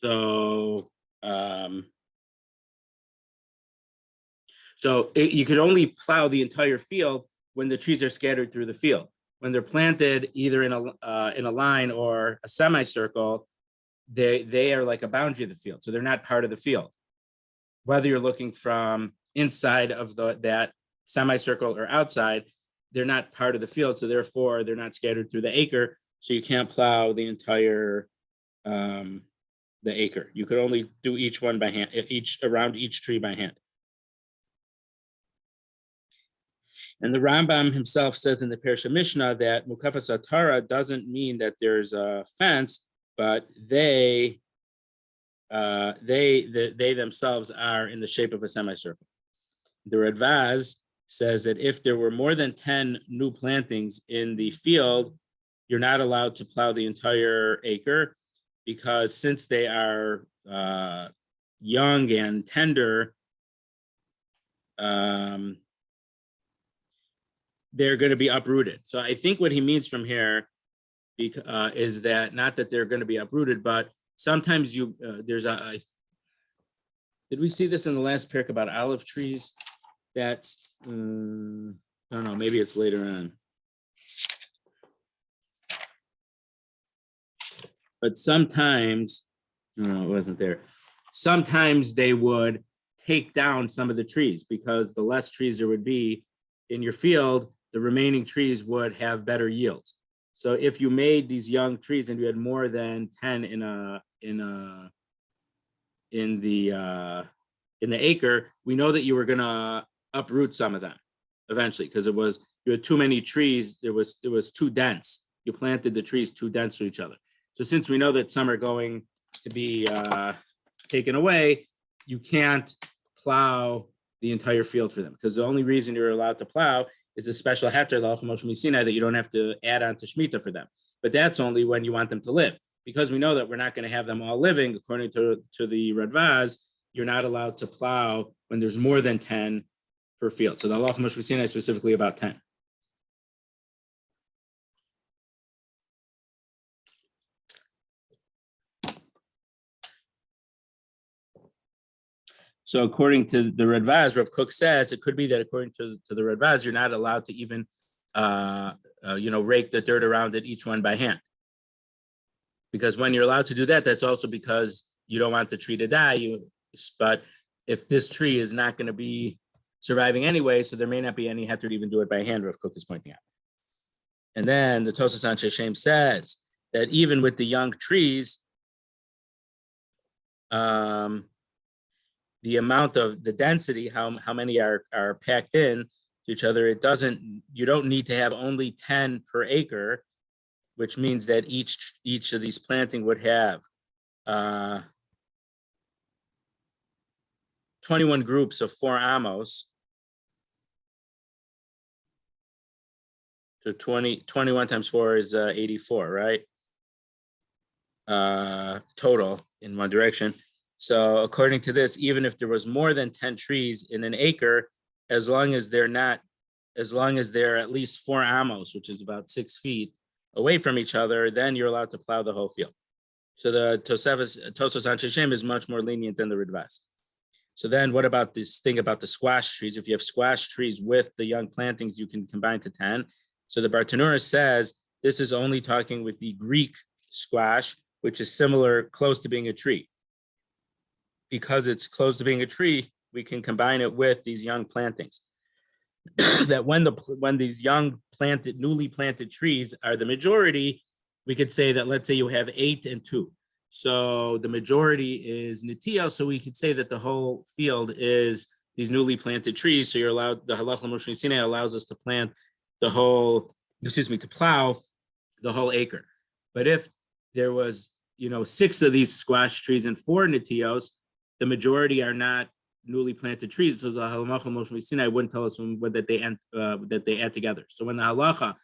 So, you could only plow the entire field when the trees are scattered through the field. When they're planted either in a line or a semicircle, they are like a boundary of the field, so they're not part of the field. Whether you're looking from inside of that semicircle or outside, they're not part of the field, so therefore they're not scattered through the acre. So you can't plow the entire the acre. You could only do each one by hand, around each tree by hand. And the Rambam himself says in the Parsha Mishnah that Mukafas Atara doesn't mean that there's a fence, but they themselves are in the shape of a semicircle. The Radvaz says that if there were more than 10 new plantings in the field, you're not allowed to plow the entire acre, because since they are young and tender, they're going to be uprooted. So I think what he means from here is that not that they're going to be uprooted, but sometimes there's did we see this in the last parak about olive trees? That, I don't know, maybe it's later on. But sometimes, no, it wasn't there. Sometimes they would take down some of the trees, because the less trees there would be in your field, the remaining trees would have better yields. So if you made these young trees and you had more than 10 in the acre, we know that you were gonna uproot some of them eventually, because you had too many trees. It was too dense. You planted the trees too dense to each other. So since we know that some are going to be taken away, you can't plow the entire field for them, because the only reason you're allowed to plow is a special heter that you don't have to add on to Shmitta for them. But that's only when you want them to live, because we know that we're not going to have them all living. According to the Radvaz, you're not allowed to plow when there's more than 10 per field. So the halacha Moshe Sinai specifically about 10. So according to the Radvaz, Rav Kook says it could be that according to the Radvaz, you're not allowed to even, rake the dirt around it, each one by hand. Because when you're allowed to do that, that's also because you don't want the tree to die. But if this tree is not going to be surviving anyway, so there may not be any heter to even do it by hand, Rav Kook is pointing out. And then the Tosas Anshe Shem says that even with the young trees, the amount of the density, how many are packed in to each other, you don't need to have only 10 per acre, which means that each of these planting would have 21 groups of 4 amos. So 21 times 4 is 84, right? Total in one direction. So according to this, even if there was more than 10 trees in an acre, as long as they're at least 4 amos, which is about 6 feet away from each other, then you're allowed to plow the whole field. So the Tosos Anshe Shem is much more lenient than the Radvaz. So then what about this thing about the squash trees? If you have squash trees with the young plantings, you can combine to 10. So the Bartanura says this is only talking with the Greek squash, which is similar, close to being a tree. Because it's close to being a tree, we can combine it with these young plantings. That when these young newly planted trees are the majority, we could say that, let's say you have 8 and 2. So the majority is Nitio, so we could say that the whole field is these newly planted trees. So you're allowed, the halacha Moshe Sinai allows us to plow the whole acre. But if there was, 6 of these squash trees and 4 Nitios, the majority are not newly planted trees. So the halacha Moshe Sinai wouldn't tell us that they add together. So when the halacha,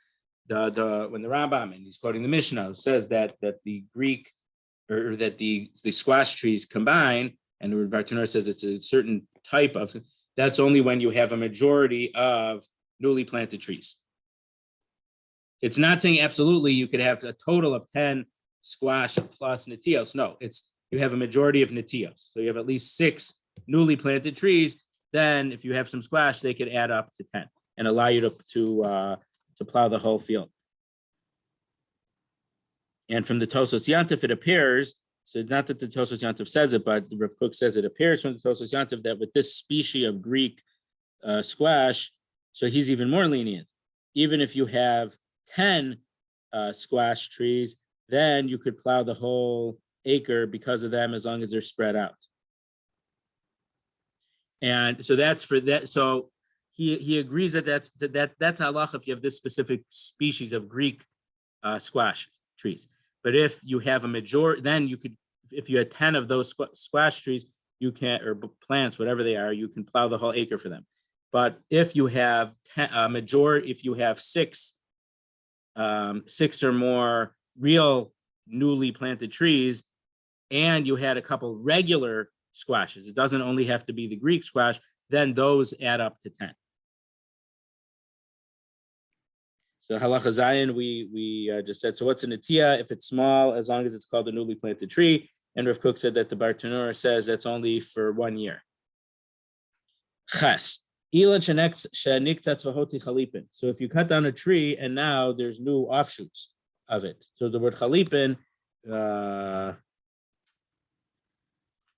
when the Rambam, and he's quoting the Mishnah, says that the Greek, or that the squash trees combine, and the Bartanur says it's a certain type of, that's only when you have a majority of newly planted trees. It's not saying absolutely you could have a total of 10 squash plus nitios. No, it's you have a majority of netios. So you have at least 6 newly planted trees. Then if you have some squash, they could add up to 10 and allow you to plow the whole field. And from the Tosos Yantif, it appears, so it's not that the Tosos Yantif says it, but Rav Kook says it appears from the Tosos Yantif that with this species of Greek squash, so he's even more lenient. Even if you have 10 squash trees, then you could plow the whole acre because of them, as long as they're spread out. And so that's for that. So he agrees that that's halacha if you have this specific species of Greek squash trees. But if you have a majority, then you could, if you had 10 of those squash trees, you can, or plants, whatever they are, you can plow the whole acre for them. But if you have if you have 6 or more real newly planted trees, and you had a couple regular squashes, it doesn't only have to be the Greek squash, then those add up to 10. So halacha zayin, we just said, so what's a netia? If it's small, as long as it's called a newly planted tree. And Rav Kook said that the Bartanura says that's only for 1 year. Ches. So if you cut down a tree and now there's new offshoots of it. So the word chalipin, there's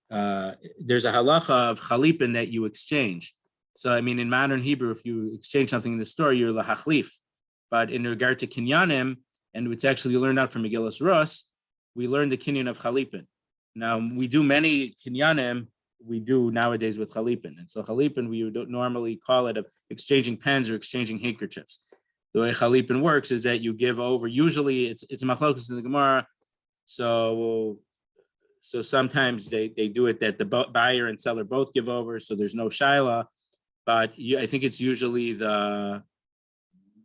a halacha of chalipin that you exchange. So I mean, in modern Hebrew, if you exchange something in the store, you're lahachlif. But in regard to kinyanim, and it's actually learned out from Megillas Rus, we learned the kinyan of chalipin. Now we do many kinyanim. We do nowadays with chalipin. And so chalipin, we don't normally call it exchanging pens or exchanging handkerchiefs. The way chalipin works is that you give over, usually it's a machlokus in the Gemara. So sometimes they do it that the buyer and seller both give over, so there's no shaila. But I think it's usually I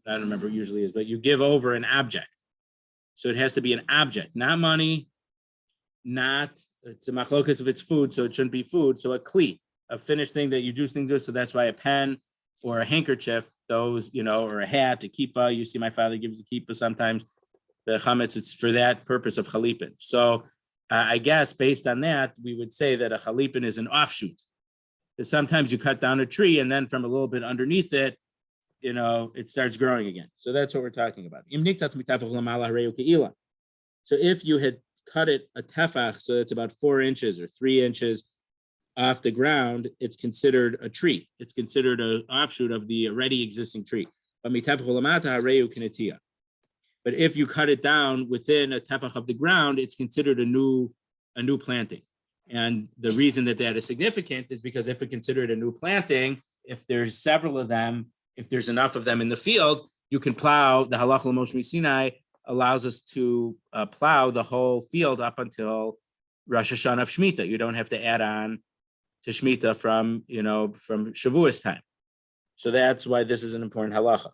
don't remember what it usually is, but you give over an object. So it has to be an object, not money, it's a machlokas if it's food, so it shouldn't be food. So a kli, a finished thing that you do things with. So that's why a pen or a handkerchief, those, or a hat, a kippah. You see my father gives a kippah sometimes. The chametz, it's for that purpose of chalipin. So I guess based on that, we would say that a chalipin is an offshoot. Because sometimes you cut down a tree and then from a little bit underneath it, it starts growing again. So that's what we're talking about. So if you had cut it a tefach, so it's about 4 inches or 3 inches off the ground, it's considered a tree. It's considered an offshoot of the already existing tree. But if you cut it down within a tefach of the ground, it's considered a new planting. And the reason that is significant is because if we consider it a new planting, if there's several of them, if there's enough of them in the field, you can plow. The halacha l'Moshe Sinai allows us to plow the whole field up until Rosh Hashanah of Shmitta. You don't have to add on to Shmitta from Shavuos time. So that's why this is an important halacha.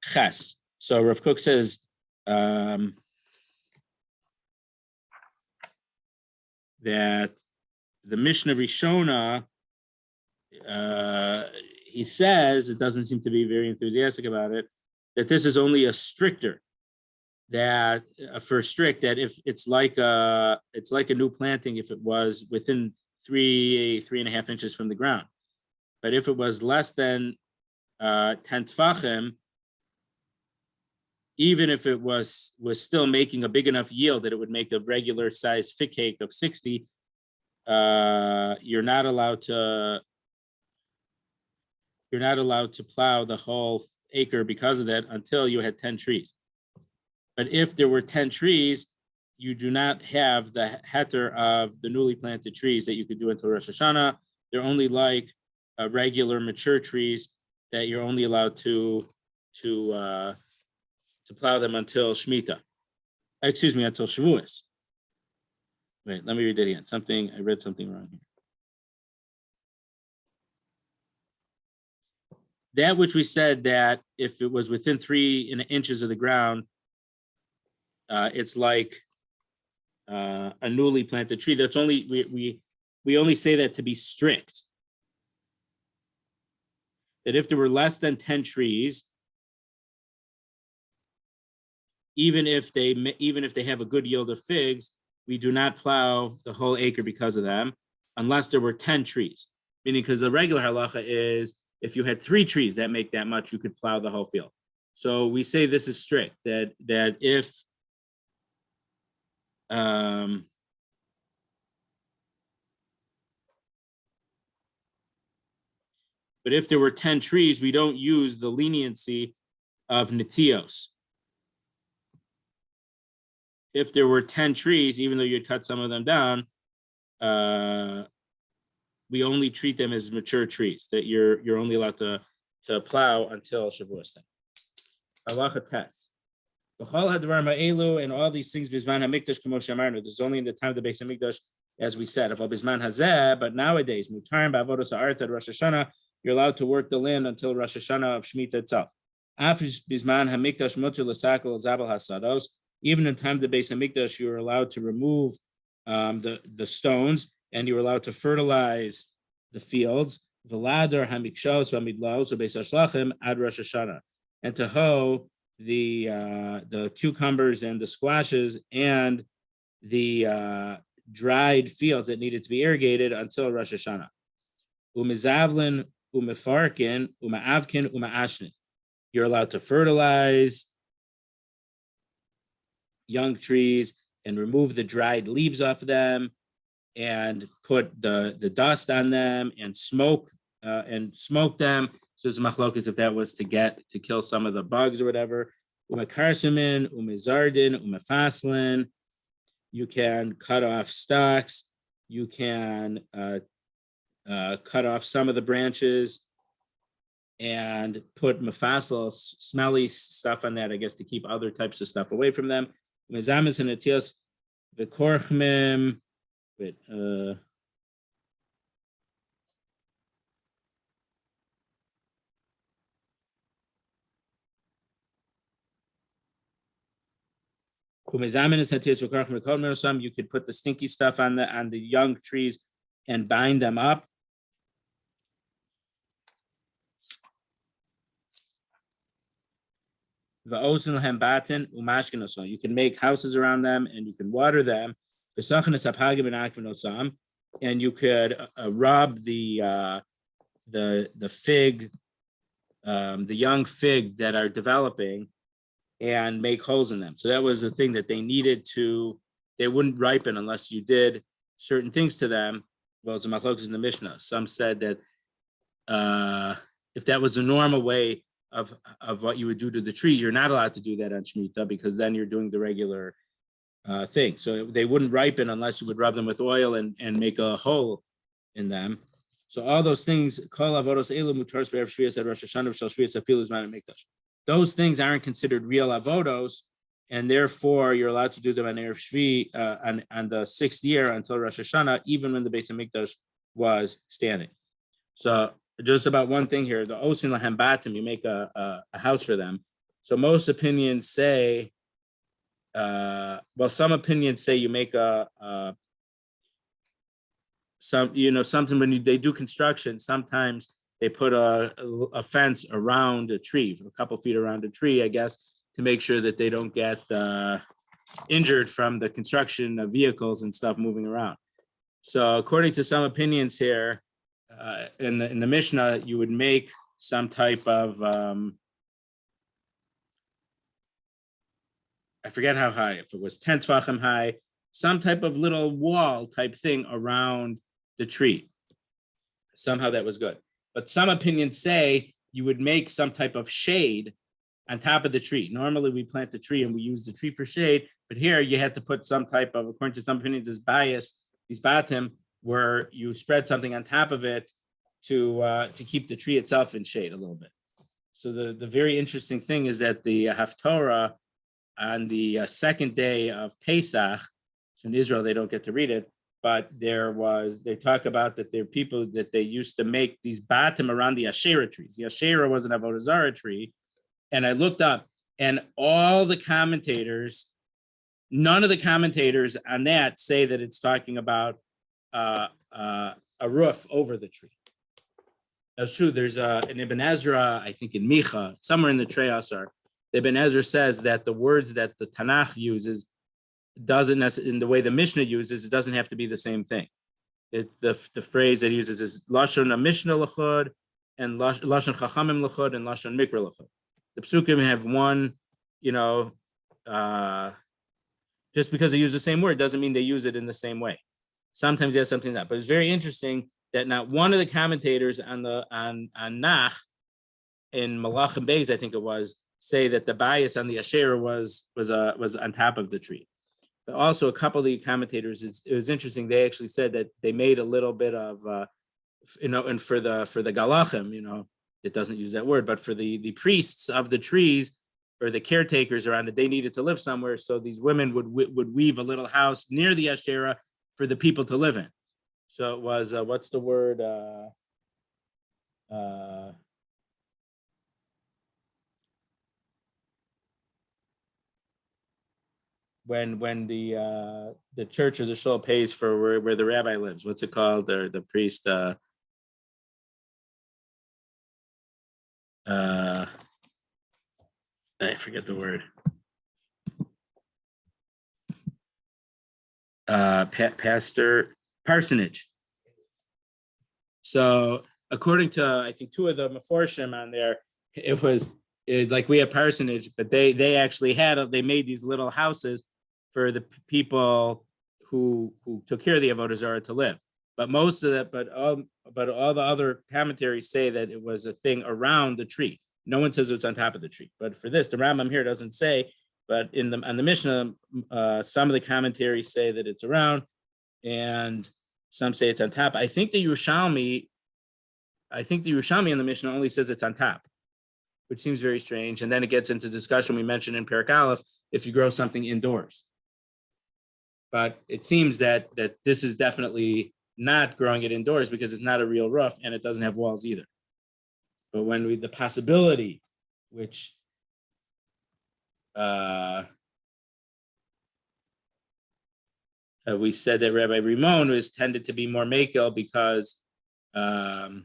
Ches. So Rav Kook says, that the Mishnah Rishona, he says, it doesn't seem to be very enthusiastic about it, that this is only a stricter, that if it's like a new planting if it was within 3.5 inches from the ground. But if it was less than 10 tfachim, even if it was still making a big enough yield that it would make a regular size fig cake of 60, you're not allowed to plow the whole acre because of that until you had 10 trees. But if there were 10 trees, you do not have the heter of the newly planted trees that you could do until Rosh Hashanah. They're only like regular mature trees that you're only allowed to plow them until Shmitta. Until Shavuos. Wait, let me read that again. I read something wrong here. That which we said that if it was within 3 inches of the ground, it's like a newly planted tree. That's only we only say that to be strict. That if there were less than 10 trees, even if they have a good yield of figs, we do not plow the whole acre because of them, unless there were 10 trees. Meaning, because the regular halacha is if you had 3 trees that make that much, you could plow the whole field. So we say this is strict, that if but if there were 10 trees, we don't use the leniency of netios. If there were 10 trees, even though you'd cut some of them down, we only treat them as mature trees, that you're only allowed to plow until Shavuos time. Halacha tes. And all these things, Bisman HaMikdash, Kamo Shamarnu, there's only in the time of the Beis HaMikdash, as we said, about Bisman Hazeh, but nowadays, Mutarim Ba'avodos Haaretz at Rosh Hashanah, you're allowed to work the land until Rosh Hashanah of Shmitta itself. After Bisman HaMikdash Mutar L'Sakol Zabal Hasados, even in time of the Beis HaMikdash, you were allowed to remove the stones, and you were allowed to fertilize the fields. V'ladar hamikshos v'midlos v'beis hashlachim ad Rosh Hashanah, and to hoe the cucumbers and the squashes and the dried fields that needed to be irrigated until Rosh Hashanah. Umizavlin, umefarkin, umaavkin, umaashnin. You're allowed to fertilize young trees and remove the dried leaves off of them, and put the dust on them and smoke them. So there's machlokas if that was to kill some of the bugs or whatever. Umakarsimin, umizardin, umafaslin. You can cut off stalks. You can cut off some of the branches and put mafasl, smelly stuff on that, I guess, to keep other types of stuff away from them. Mezamis and atios, the korchmim, with you could put the stinky stuff on the young trees and bind them up. You can make houses around them and you can water them. And you could rub the fig, the young fig that are developing, and make holes in them. So that was the thing that they needed they wouldn't ripen unless you did certain things to them. Well, it's a machlokas in the Mishnah. Some said that if that was a normal way of what you would do to the tree, you're not allowed to do that on Shmitta, because then you're doing the regular thing. So they wouldn't ripen unless you would rub them with oil and make a hole in them. So all those things, those things aren't considered real avodos, and therefore you're allowed to do them on Erev Shvi on the 6th year until Rosh Hashanah, even when the Beis HaMikdash was standing. So just about one thing here, the osin lahem batim, you make a house for them. So most opinions say, some opinions say you make something when they do construction, sometimes they put a fence around a tree, a couple feet around a tree, I guess, to make sure that they don't get injured from the construction of vehicles and stuff moving around. So according to some opinions here, in the Mishnah, you would make some type of, I forget how high, if it was 10 tvachim high, some type of little wall type thing around the tree. Somehow that was good. But some opinions say you would make some type of shade on top of the tree. Normally we plant the tree and we use the tree for shade, but here you had to put some type of, according to some opinions, this bias, these batim, where you spread something on top of it to keep the tree itself in shade a little bit. So the very interesting thing is that the Haftorah on the second day of Pesach, so in Israel they don't get to read it, but they talk about that there are people that they used to make these batim around the Asherah trees. The Asherah was an Avodah Zarah tree, and I looked up, and all the commentators, none of the commentators on that say that it's talking about a roof over the tree. That's true. There's in Ibn Ezra, I think in Micha, somewhere in the Trei Asar, Ibn Ezra says that the words that the Tanakh uses doesn't necessarily, in the way the Mishnah uses, it doesn't have to be the same thing. The phrase that he uses is Lashon Mishnah L'chod and Lashon Chachamim L'chod and Lashon Mikra L'chod. The Psukim have one, just because they use the same word doesn't mean they use it in the same way. Sometimes yes, sometimes not. But it's very interesting that not one of the commentators on Nach in Malachim Beis, I think it was, say that the bias on the Asherah was on top of the tree. But also a couple of the commentators, it was interesting. They actually said that they made a little bit of, and for the Galachim, it doesn't use that word, but for the priests of the trees or the caretakers around it, they needed to live somewhere. So these women would weave a little house near the Asherah for the people to live in. So it was, what's the word? When the church or the shul pays for where the rabbi lives, what's it called? Or the priest, I forget the word. Parsonage. So according to, I think, two of the Meforshim on there, it was like we have parsonage, but they actually they made these little houses for the people who took care of the Avodah Zarah to live. But most of that, but all the other commentaries say that it was a thing around the tree. No one says it's on top of the tree. But for this, the Rambam here doesn't say, but on the Mishnah, some of the commentaries say that it's around, and some say it's on top. I think the Yerushalmi in the Mishnah only says it's on top, which seems very strange. And then it gets into discussion we mentioned in Perek Aleph, if you grow something indoors. But it seems that this is definitely not growing it indoors because it's not a real roof and it doesn't have walls either. But when the possibility, which we said that Rabbi Rimon was tended to be more makel because the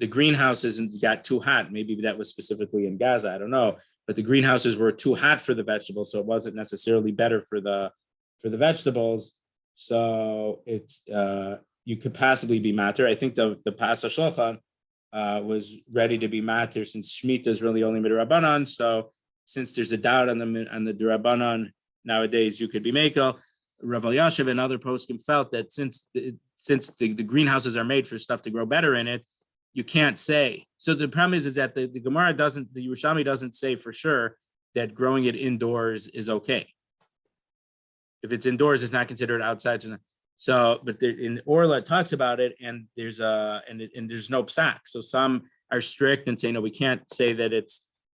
greenhouses got too hot. Maybe that was specifically in Gaza, I don't know. But the greenhouses were too hot for the vegetables, so it wasn't necessarily better for the vegetables. So it's you could possibly be matter. I think the Pas HaShulchan was ready to be matter since Shmitta is really only midrabanan. So since there's a doubt on the derabanan nowadays, you could be mekel. Rav Elyashiv and other poskim felt that since the greenhouses are made for stuff to grow better in it, you can't say. So the problem is that the Gemara doesn't, the Yerushalmi doesn't say for sure that growing it indoors is okay. If it's indoors, it's not considered outside. So, but in Orla it talks about it, and there's there's no psak. So some are strict and say no, we can't say that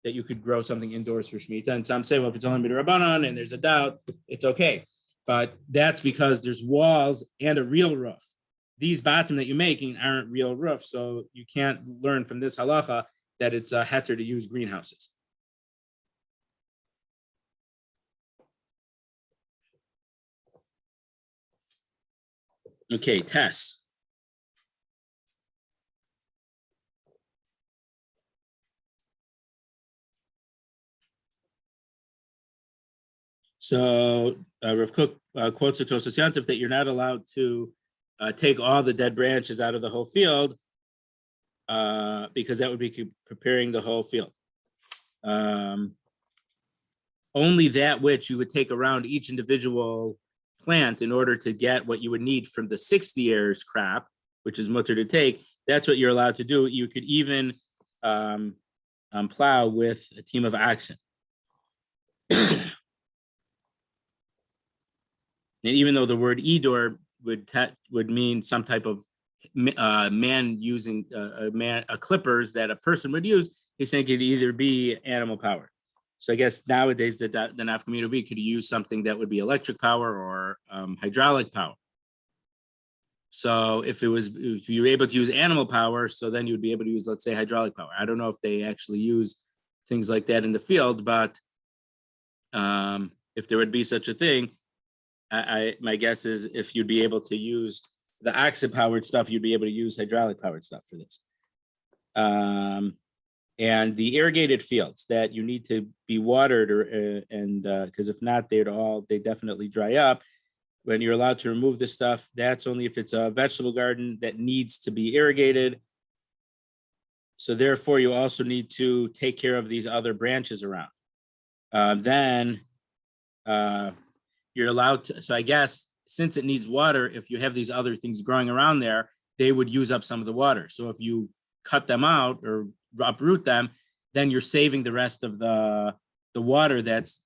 that you could grow something indoors for Shmitta, and some say, well, if it's only midrabanan and there's a doubt, it's okay. But that's because there's walls and a real roof. These batim that you're making aren't real roofs, so you can't learn from this halacha that it's a heter to use greenhouses. Okay, Tess. So Rav Kook quotes a Tosas Yantif that you're not allowed to take all the dead branches out of the whole field because that would be preparing the whole field. Only that which you would take around each individual plant in order to get what you would need from the 60 years crop, which is mutter to take, that's what you're allowed to do. You could even plow with a team of oxen. And even though the word idor would mean some type of man using clippers that a person would use, he's saying it could either be animal power. So I guess nowadays the nafkamina would be, could you use something that would be electric power or hydraulic power? So if you were able to use animal power, so then you would be able to use, let's say, hydraulic power. I don't know if they actually use things like that in the field, but if there would be such a thing, my guess is if you'd be able to use the oxen-powered stuff, you'd be able to use hydraulic-powered stuff for this. And the irrigated fields that you need to be watered, or because if not, they definitely dry up. When you're allowed to remove this stuff, that's only if it's a vegetable garden that needs to be irrigated. So therefore, you also need to take care of these other branches around. Then you're allowed to, so I guess since it needs water, if you have these other things growing around there, they would use up some of the water. So if you cut them out or uproot them, then you're saving the rest of the water that's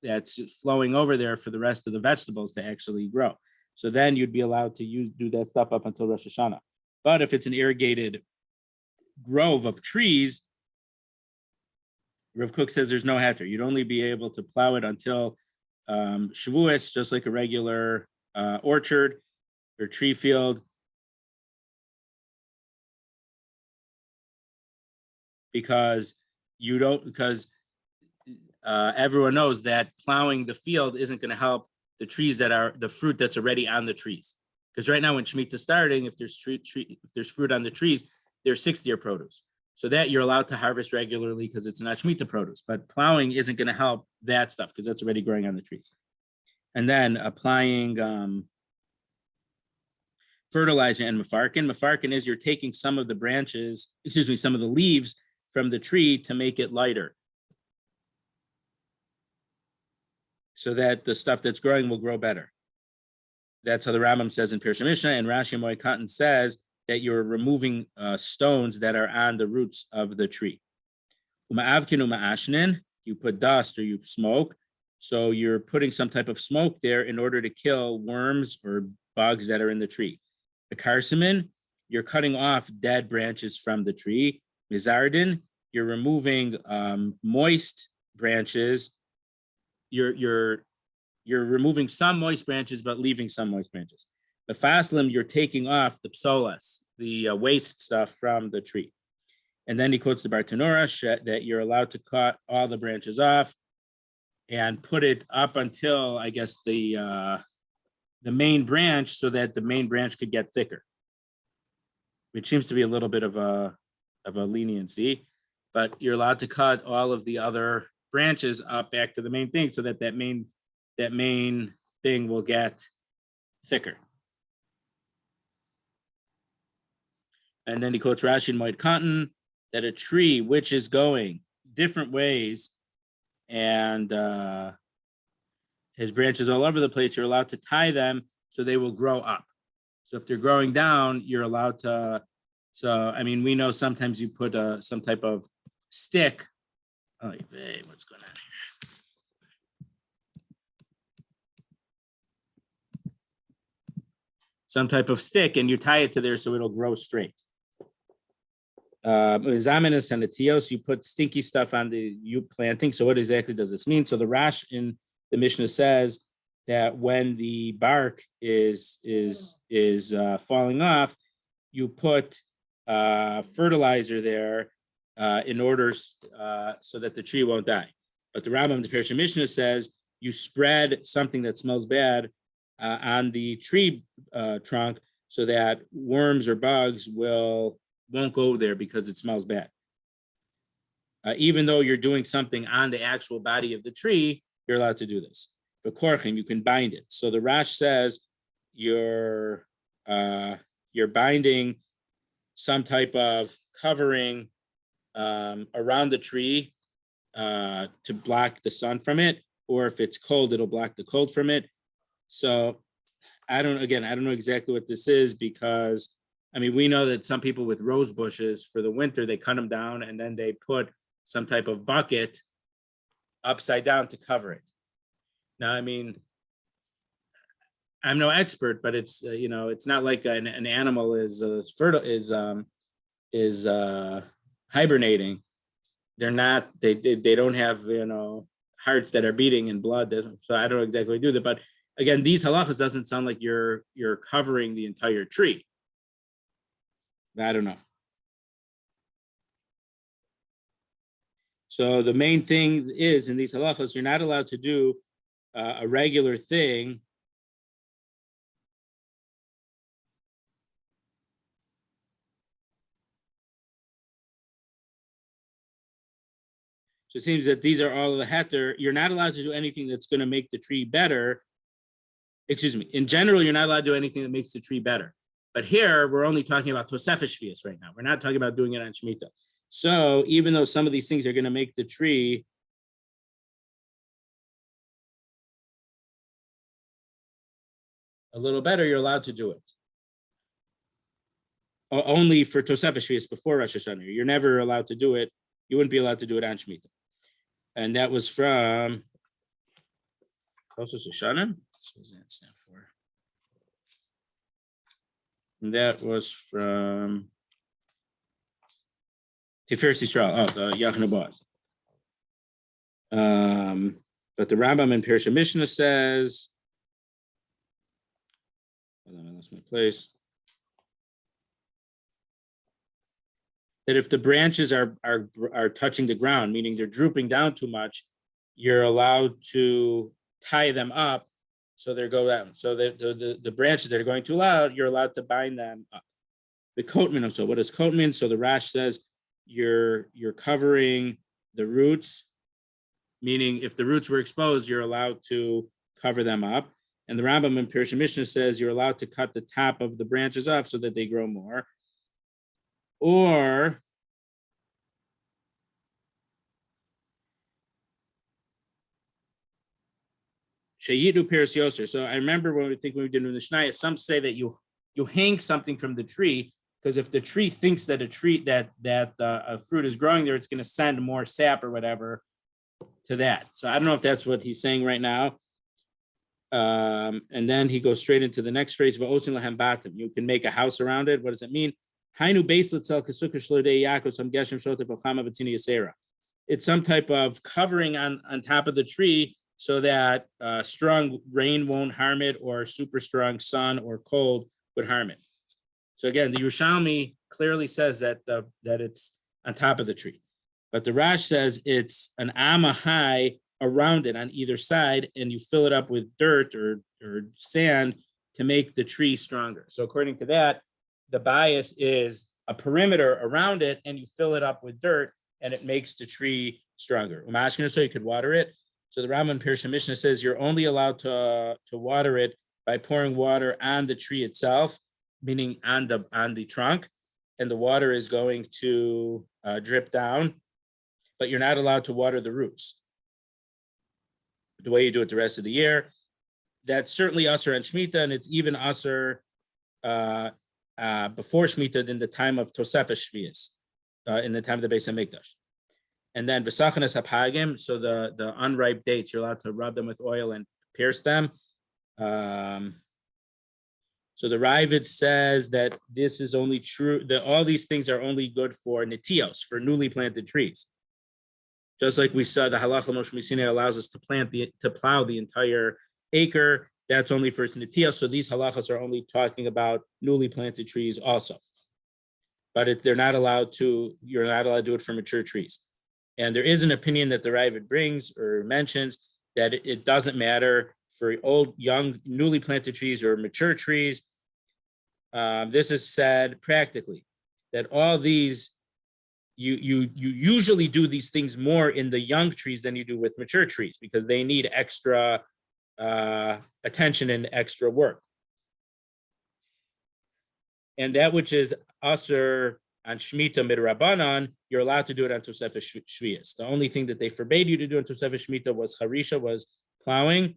flowing over there for the rest of the vegetables to actually grow. So then you'd be allowed to do that stuff up until Rosh Hashanah. But if it's an irrigated grove of trees, Rav Kook says there's no heter. You'd only be able to plow it until Shavuos, just like a regular orchard or tree field. Because everyone knows that plowing the field isn't going to help the trees that are the fruit that's already on the trees. Because right now, when Shmitta is starting, if there's fruit on the trees, there's 6th-year produce. So that you're allowed to harvest regularly because it's not Shmitta produce. But plowing isn't going to help that stuff because that's already growing on the trees. And then applying fertilizer and mefarkin. Mefarkin is you're taking some of the branches, some of the leaves from the tree to make it lighter, so that the stuff that's growing will grow better. That's how the Rambam says in Pirush Mishnah, and Rashi Moed Katan says that you're removing stones that are on the roots of the tree. Uma'avkin uma'ashnin, you put dust or you smoke, so you're putting some type of smoke there in order to kill worms or bugs that are in the tree. The karsamin, you're cutting off dead branches from the tree. Mizardin, you're removing moist branches. You're removing some moist branches, but leaving some moist branches. The faslim, you're taking off the psolas, the waste stuff from the tree. And then he quotes the Bartanura that you're allowed to cut all the branches off and put it up until, I guess, the main branch, so that the main branch could get thicker, which seems to be a little bit of a leniency. But you're allowed to cut all of the other branches up back to the main thing, so that main thing will get thicker. And then he quotes Rashi and Moed Katan that a tree which is going different ways and has branches all over the place, you're allowed to tie them so they will grow up. So if they're growing down, you're allowed to. So I mean, we know sometimes you put some type of stick. Oh, hey, what's going on here? Some type of stick, and you tie it to there so it'll grow straight. Zamenis and etios, you put stinky stuff on the planting. So what exactly does this mean? So the Rash in the Mishnah says that when the bark is falling off, you put fertilizer there in order so that the tree won't die. But the Rambam, the Pirush Mishnah, says you spread something that smells bad on the tree trunk so that worms or bugs won't go there because it smells bad. Even though you're doing something on the actual body of the tree, you're allowed to do this. For korchim, you can bind it. So the Rash says you're binding some type of covering around the tree to block the sun from it, or if it's cold, it'll block the cold from it. So I don't know exactly what this is, because I mean, we know that some people with rose bushes for the winter, they cut them down and then they put some type of bucket upside down to cover it. Now, I mean, I'm no expert, but it's it's not like an animal is hibernating. They're not. They don't have hearts that are beating and blood. So I don't know exactly do that. But again, these halachas doesn't sound like you're covering the entire tree. I don't know. So the main thing is in these halachos, you're not allowed to do a regular thing So it seems that these are all of the heter. You're not allowed to do anything that's going to make the tree better. Excuse me. In general, you're not allowed to do anything that makes the tree better. But here, we're only talking about Tosefes Shvius right now. We're not talking about doing it on Shmita. So even though some of these things are going to make the tree a little better, you're allowed to do it. Only for Tosefes Shvius before Rosh Hashanah. You're never allowed to do it. You wouldn't be allowed to do it on Shmita. And that was from Tosos Hashanah. What does that stand for? And that was from Tiferes Yisrael, the Yachna Boaz. But the Rambam in Pirush Mishnah says, hold on, I lost my place. That if the branches are touching the ground, meaning they're drooping down too much, you're allowed to tie them up so they go down. So the branches that are going too loud, you're allowed to bind them up. The coatman, so what does coat mean? So the Rash says you're covering the roots, meaning if the roots were exposed, you're allowed to cover them up. And the Rambam in Pirush Mishnah says you're allowed to cut the top of the branches off so that they grow more. Or Shayidu Pirush Yoser. So I remember when we were doing the Shnaya, some say that you hang something from the tree, because if the tree thinks that a fruit is growing there, it's going to send more sap or whatever to that. So I don't know if that's what he's saying right now. And then he goes straight into the next phrase, you can make a house around it. What does it mean? It's some type of covering on top of the tree so that strong rain won't harm it, or super strong sun or cold would harm it. So again, the Yerushalmi clearly says that it's on top of the tree, but the Rash says it's an amma high around it on either side, and you fill it up with dirt or sand to make the tree stronger. So according to that, the bias is a perimeter around it, and you fill it up with dirt, and it makes the tree stronger. So you could water it. So the Rambam Pirush Mishnah says you're only allowed to water it by pouring water on the tree itself, meaning on the trunk, and the water is going to drip down, but you're not allowed to water the roots the way you do it the rest of the year. That's certainly usher on Shmita, and it's even usher before Shmita in the time of Tosefes Shvius, in the time of the Beis HaMikdash. And then V'sachanas HaPagim, so the unripe dates, you're allowed to rub them with oil and pierce them. So the Ravid says that this is only true, that all these things are only good for netios, for newly planted trees. Just like we saw, the Halacha Moshe Misine allows us to plow the entire acre. That's only for its netios. So these halachas are only talking about newly planted trees also. But you're not allowed to do it for mature trees. And there is an opinion that the Ravid brings or mentions that it doesn't matter for old, young, newly planted trees or mature trees. This is said practically that all these, you usually do these things more in the young trees than you do with mature trees, because they need extra attention and extra work. And that which is usher on Shmita midrabanan, you're allowed to do it on Tosefes Shvius. The only thing that they forbade you to do on Tosefes Shmita was harisha, was plowing,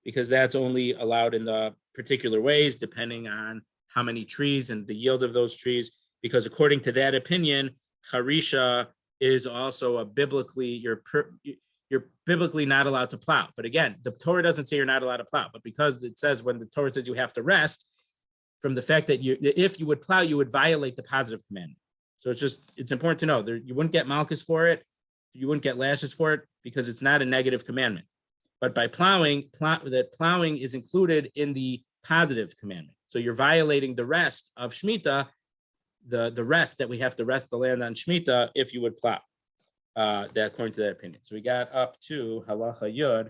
because that's only allowed in the particular ways, depending on how many trees and the yield of those trees. Because according to that opinion, harisha is also a biblically, you're biblically not allowed to plow. But again, the Torah doesn't say you're not allowed to plow, but because it says, when the Torah says you have to rest, from the fact that if you would plow, you would violate the positive commandment. So it's important to know you wouldn't get malchus for it, you wouldn't get lashes for it, because it's not a negative commandment. But by plowing, that plowing is included in the positive commandment. So you're violating the rest of Shmita, the rest that we have to rest the land on Shmita if you would plow. That according to that opinion. So we got up to Halacha Yud,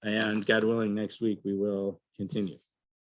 and God willing, next week we will continue.